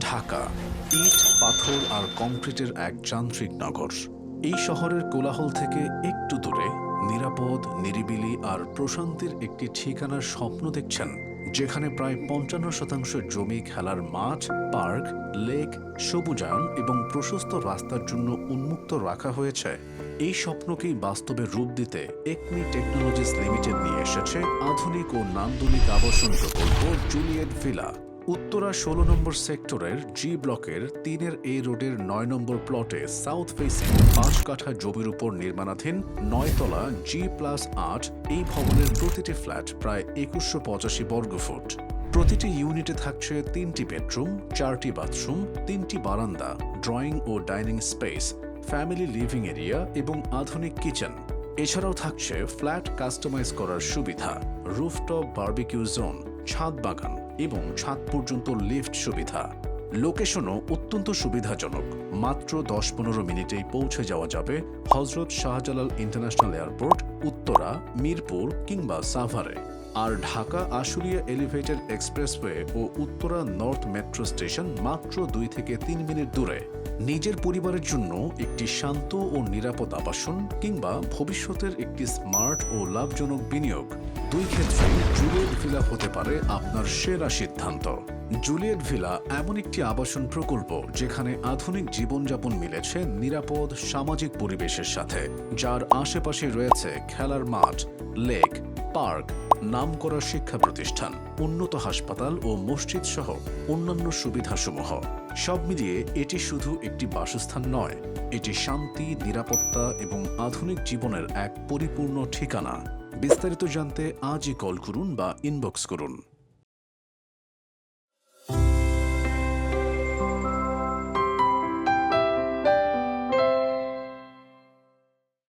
ঢাকা ইট, পাথর আর কংক্রিটের এক যান্ত্রিক নগর। এই শহরের কোলাহল থেকে একটু দূরে নিরাপদ, নিরিবিলি আর প্রশান্তির একটি ঠিকানার স্বপ্ন দেখছেন, যেখানে প্রায় ৫৫% জমি খেলার মাঠ, পার্ক, লেক, সবুজায়ন এবং প্রশস্ত রাস্তার জন্য উন্মুক্ত রাখা হয়েছে। এই স্বপ্নকেই বাস্তবে রূপ দিতে একমি টেকনোলজিস লিমিটেড নিয়ে এসেছে আধুনিক ও নান্দনিক আবাসন প্রকল্প জুলিয়েট ভিলা। উত্তরা ১৬ নম্বর সেক্টরের জি ব্লকের ৩-এর এ রোডের ৯ নম্বর প্লটে সাউথ ফেসিং ৫ কাঠা জমির উপর নির্মাণাধীন ৯ তলা G+8 এই ভবনের প্রতিটি ফ্ল্যাট প্রায় ২১৮৫ বর্গফুট। প্রতিটি ইউনিটে থাকছে ৩টি বেডরুম, ৪টি বাথরুম, ৩টি বারান্দা, ড্রয়িং ও dining space, family living area এবং আধুনিক কিচেন। এছাড়াও থাকছে ফ্ল্যাট কাস্টমাইজ করার সুবিধা, রুফটপ বারবিকিউ জোন, ছাদ বাগান এবং ছাদ পর্যন্ত লিফট সুবিধা। লোকেশনও অত্যন্ত সুবিধাজনক, মাত্র ১০-১৫ মিনিটেই পৌঁছে যাওয়া যাবে হজরত শাহজালাল ইন্টারন্যাশনাল এয়ারপোর্ট, উত্তরা, মিরপুর কিংবা সাভারে। আর ঢাকা আশুলিয়া এলিভেটেড এক্সপ্রেসওয়ে ও উত্তরা নর্থ মেট্রো স্টেশন মাত্র ২ থেকে ৩ মিনিট দূরে। নিজের পরিবারের জন্য একটি শান্ত ও নিরাপদ আবাসন কিংবা ভবিষ্যতের একটি স্মার্ট ও লাভজনক বিনিয়োগ, দুই ক্ষেত্রেই জুলিয়েট ভিলা হতে পারে আপনার সেরা সিদ্ধান্ত। জুলিয়েট ভিলা এমন একটি আবাসন প্রকল্প যেখানে আধুনিক জীবনযাপন মিলেছে নিরাপদ সামাজিক পরিবেশের সাথে, যার আশেপাশে রয়েছে খেলার মাঠ, লেক, পার্ক, নামকরা শিক্ষা প্রতিষ্ঠান, উন্নত হাসপাতাল ও মসজিদ সহ অন্যান্য সুবিধাসমূহ। সব মিলিয়ে এটি শুধু একটি বাসস্থান নয়, এটি শান্তি, নিরাপত্তা এবং আধুনিক জীবনের এক পরিপূর্ণ ঠিকানা। বিস্তারিত জানতে আজই কল করুন বা ইনবক্স করুন।